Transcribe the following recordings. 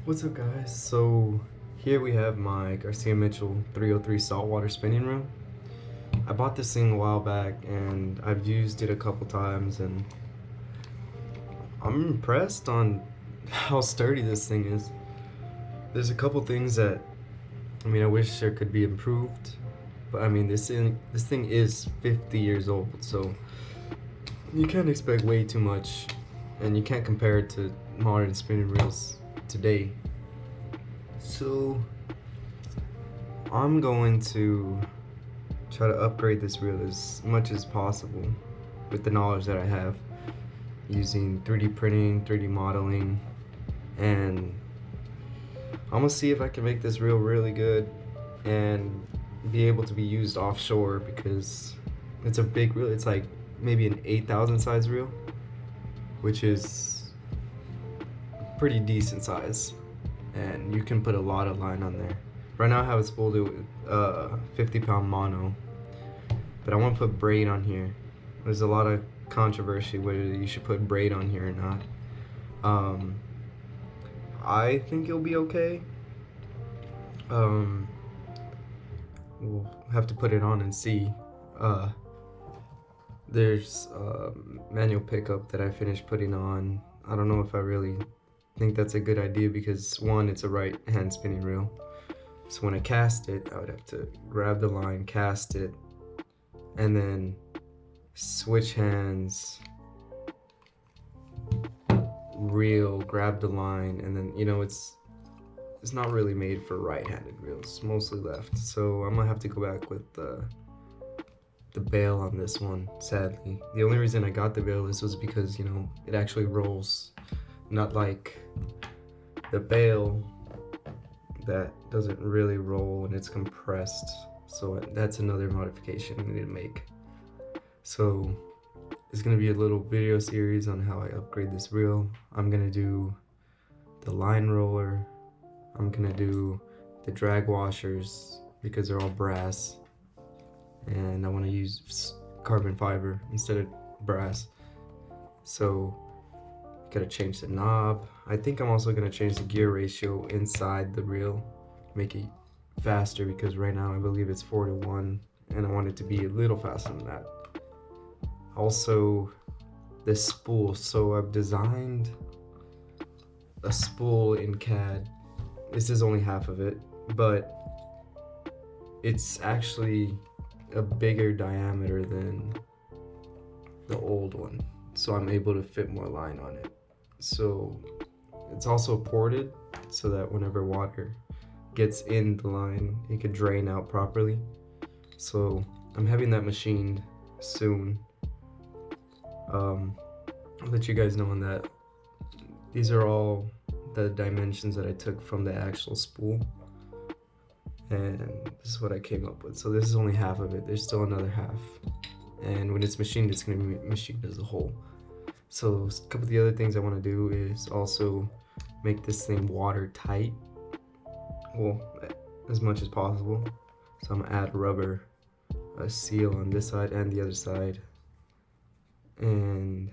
What's up, guys? So here we have my Garcia Mitchell 303 saltwater spinning reel. I bought this thing a while back and I've used it a couple times and I'm impressed on how sturdy this thing is. There's a couple things that I wish there could be improved, but this thing is 50 years old, so you can't expect way too much, and you can't compare it to modern spinning reels today. So I'm going to try to upgrade this reel as much as possible with the knowledge that I have, using 3D printing, 3D modeling, and I'm gonna see if I can make this reel really good and be able to be used offshore, because it's a big reel. It's like maybe an 8,000 size reel, which is pretty decent size, and you can put a lot of line on there. Right now I have it spooled with 50-pound mono, but I want to put braid on here. There's a lot of controversy whether you should put braid on here or not. I think it'll be okay. We'll have to put it on and see. There's manual pickup that I finished putting on. I don't know if I really think that's a good idea, because one, it's a right hand spinning reel, so when I cast it I would have to grab the line, cast it, and then switch hands, reel, grab the line, and then it's not really made for right-handed reels, mostly left. So I'm gonna have to go back with the bail on this one, sadly. The only reason I got the bail was because it actually rolls, not like the bail that doesn't really roll and it's compressed. So that's another modification we need to make. So it's gonna be a little video series on how I upgrade this reel. I'm gonna do the line roller, I'm gonna do the drag washers because they're all brass, and I want to use carbon fiber instead of brass. So gotta change the knob. I think I'm also gonna change the gear ratio inside the reel, make it faster, because right now I believe it's 4:1 and I want it to be a little faster than that. Also, this spool. So I've designed a spool in CAD. This is only half of it, but it's actually a bigger diameter than the old one, so I'm able to fit more line on it. So it's also ported so that whenever water gets in the line, it could drain out properly. So I'm having that machined soon. I'll let you guys know on that. These are all the dimensions that I took from the actual spool, and this is what I came up with. So this is only half of it. There's still another half, and when it's machined, it's going to be machined as a whole. So a couple of the other things I want to do is also make this thing watertight, well, as much as possible. So I'm going to add rubber, a seal on this side and the other side, and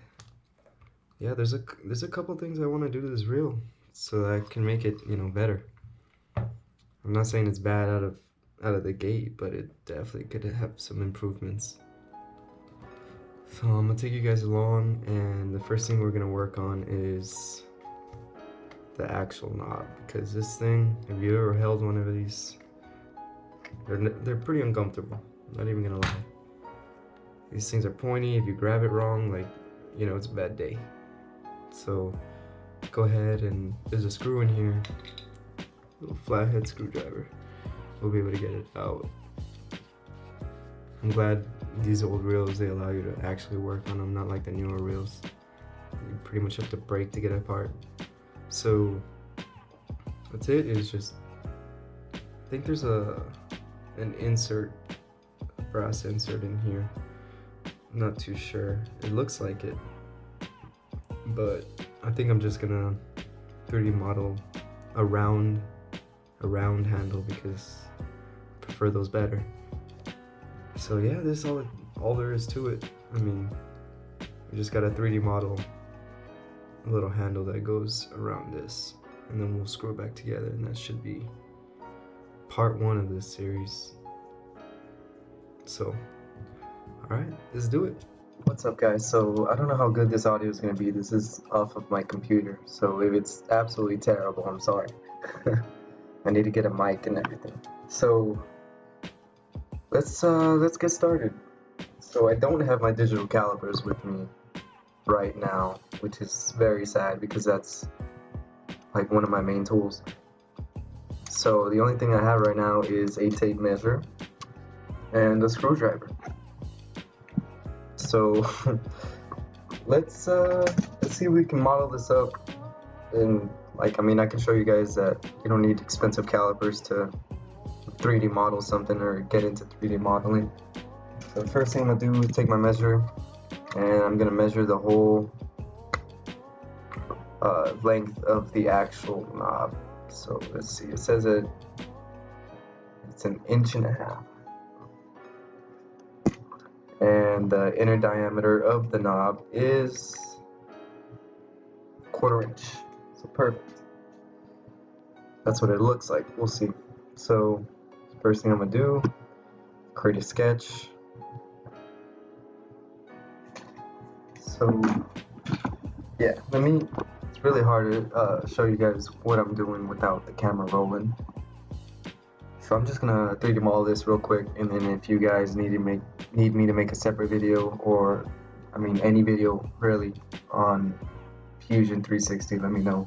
yeah, there's a couple things I want to do to this reel so that I can make it better. I'm not saying it's bad out of the gate, but it definitely could have some improvements. So I'm gonna take you guys along, and the first thing we're gonna work on is the actual knob, because this thing, if you ever held one of these, they're pretty uncomfortable, not even gonna lie. These things are pointy. If you grab it wrong, it's a bad day. So go ahead, and there's a screw in here, little flathead screwdriver. We'll be able to get it out. I'm glad these old reels, they allow you to actually work on them, not like the newer reels. You pretty much have to break to get it apart. So that's it. It's just, I think there's an insert, a brass insert in here. I'm not too sure. It looks like it, but I think I'm just gonna 3D model a round handle, because I prefer those better. So yeah, this is all there is to it. We just got a 3D model a little handle that goes around this. and then we'll screw it back together, and that should be part 1 of this series. So, alright, let's do it. What's up, guys? So I don't know how good this audio is going to be. This is off of my computer, so if it's absolutely terrible, I'm sorry. I need to get a mic and everything. So let's get started. So I don't have my digital calipers with me right now, which is very sad because that's like one of my main tools. So the only thing I have right now is a tape measure and a screwdriver. So let's see if we can model this up. And I can show you guys that you don't need expensive calipers to 3D model something or get into 3D modeling. So the first thing I'm gonna do is take my measure, and I'm gonna measure the whole length of the actual knob. So let's see, it says it's 1.5 inches. And the inner diameter of the knob is 1/4 inch. So perfect. That's what it looks like. We'll see. So first thing I'm gonna do, create a sketch. So yeah, it's really hard to show you guys what I'm doing without the camera rolling. So I'm just gonna 3D model this real quick, and then if you guys need me to make a separate video, or any video really on Fusion 360, let me know.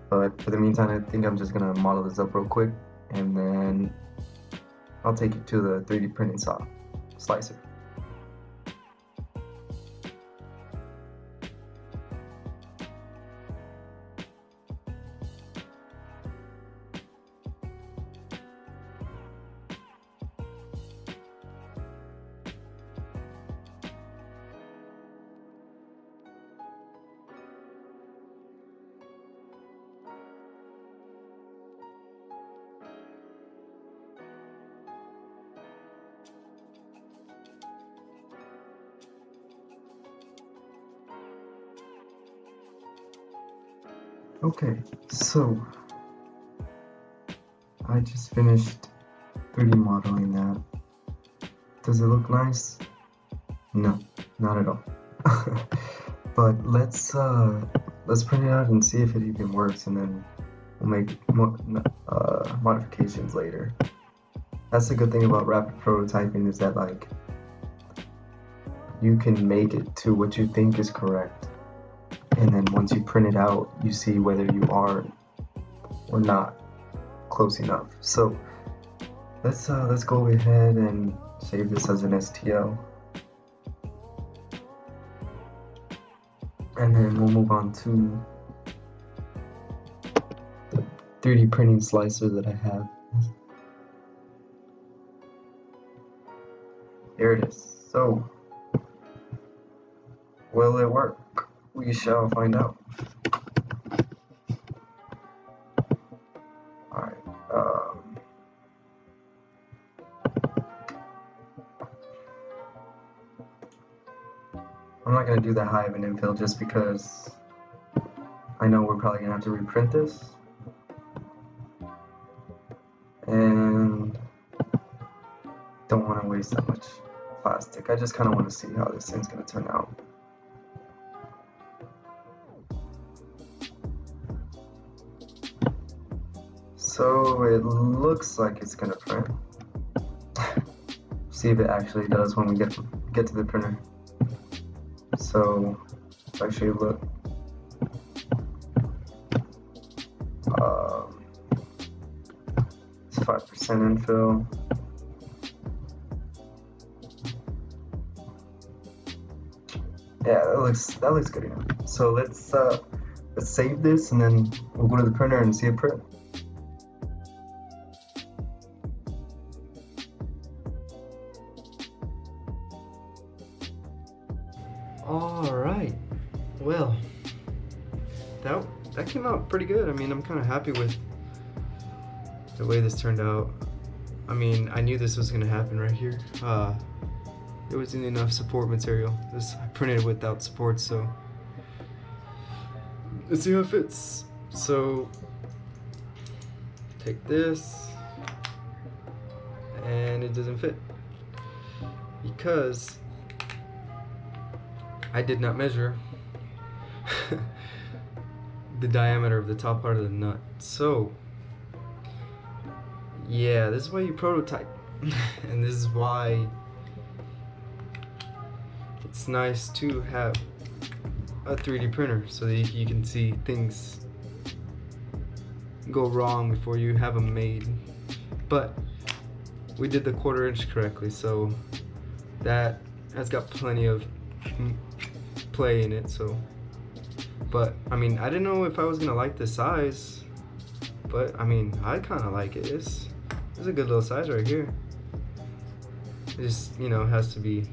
But for the meantime, I think I'm just gonna model this up real quick, and then I'll take you to the 3D printing slicer. Okay, so I just finished 3D modeling that. Does it look nice? No, not at all. But let's print it out and see if it even works, and then we'll make modifications later. That's the good thing about rapid prototyping, is that you can make it to what you think is correct. And then once you print it out, you see whether you are or not close enough. So let's go ahead and save this as an STL. And then we'll move on to the 3D printing slicer that I have. Here it is. So will it work? We shall find out. Alright, I'm not going to do that high of an infill just because I know we're probably going to have to reprint this. And don't want to waste that much plastic. I just kind of want to see how this thing's going to turn out. So it looks like it's gonna print. See if it actually does when we get to the printer. So let's actually look. It's 5% infill. Yeah, that looks good enough. So let's save this, and then we'll go to the printer and see it print. Alright, well, that came out pretty good. I'm kind of happy with the way this turned out. I knew this was going to happen right here. There wasn't enough support material. I printed without support, so let's see how it fits. So take this, and it doesn't fit because I did not measure the diameter of the top part of the nut. So yeah, this is why you prototype. And this is why it's nice to have a 3D printer so that you can see things go wrong before you have them made. But we did the 1/4 inch correctly, so that has got plenty of play in it. So, but I mean, I didn't know if I was gonna like this size, but I mean, I kind of like it. It's a good little size right here. It just, you know, has to be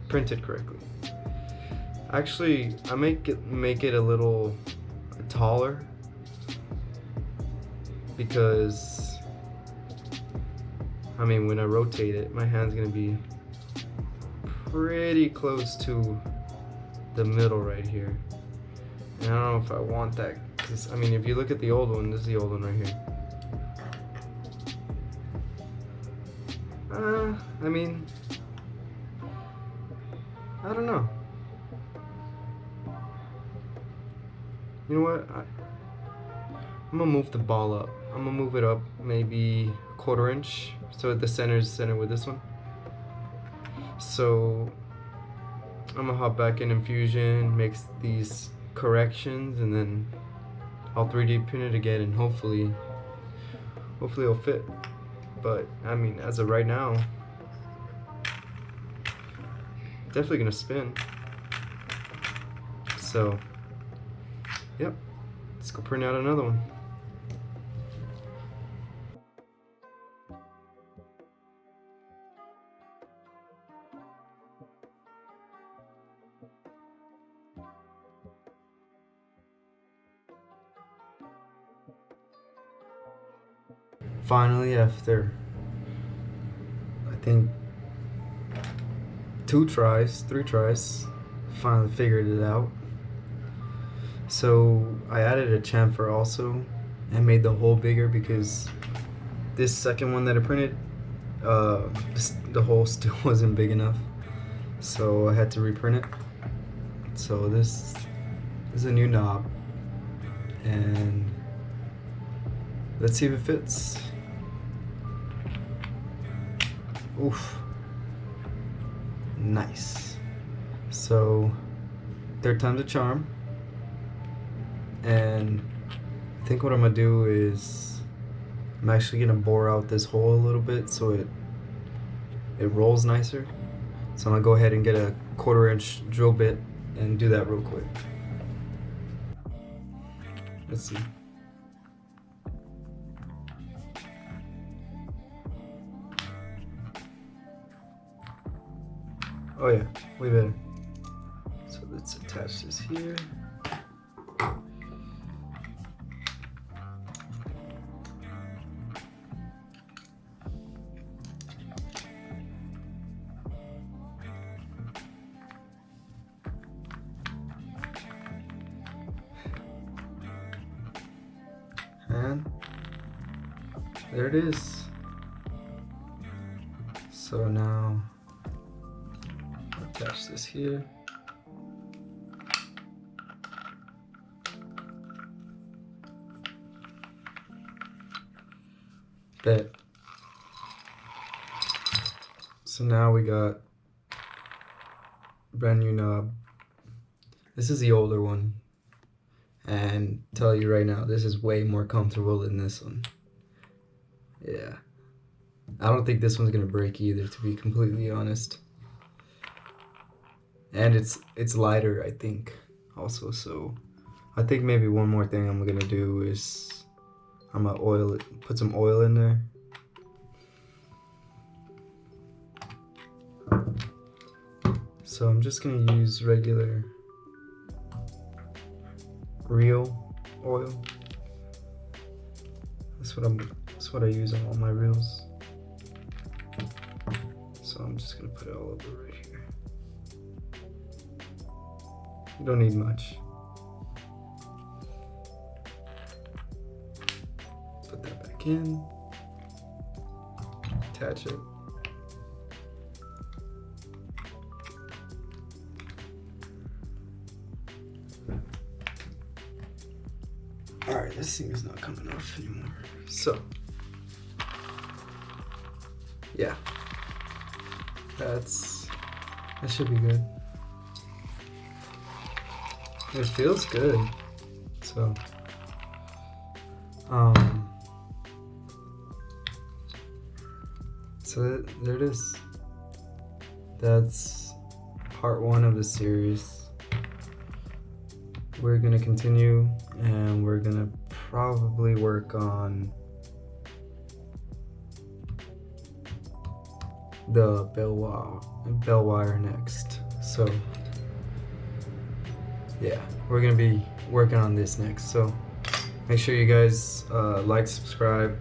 printed correctly. Actually, I make it a little taller because I mean, when I rotate it, my hand's gonna be pretty close to the middle right here. And I don't know if I want that, because I mean, if you look at the old one, this is the old one right here. I mean, I don't know. You know what? I'm gonna move the ball up. I'm gonna move it up maybe 1/4 inch, so the center is center with this one. So I'm gonna hop back in Fusion, make these corrections, and then I'll 3D print it again, and hopefully it'll fit. But I mean, as of right now, definitely gonna spin. So yep, let's go print out another one. Finally, after I think 3 tries, finally figured it out. So I added a chamfer also and made the hole bigger because this second one that I printed, the hole still wasn't big enough, so I had to reprint it. So this is a new knob, and let's see if it fits. Oof, nice. So 3rd time's a charm, and I think what I'm gonna do is I'm actually gonna bore out this hole a little bit so it rolls nicer. So I'm gonna go ahead and get a 1/4 inch drill bit and do that real quick. Let's see. Oh yeah, way better. So let's attach this here. And there it is. So now attach this here. Bet. So now we got brand new knob. This is the older one, and tell you right now, this is way more comfortable than this one. Yeah, I don't think this one's gonna break either, to be completely honest. And it's lighter, I think, also. So I think maybe one more thing I'm gonna do is I'm gonna oil it, put some oil in there. So I'm just gonna use regular real oil. That's what I use on all my reels. So I'm just gonna put it all over right here. You don't need much. back in, attach it. Alright, this thing is not coming off anymore. So, yeah, that should be good. It feels good. So, so there it is. That's part 1 of the series. We're gonna continue, and we're gonna probably work on the bell wire next. So yeah, we're gonna be working on this next. So make sure you guys like, subscribe.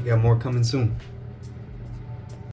We got more coming soon.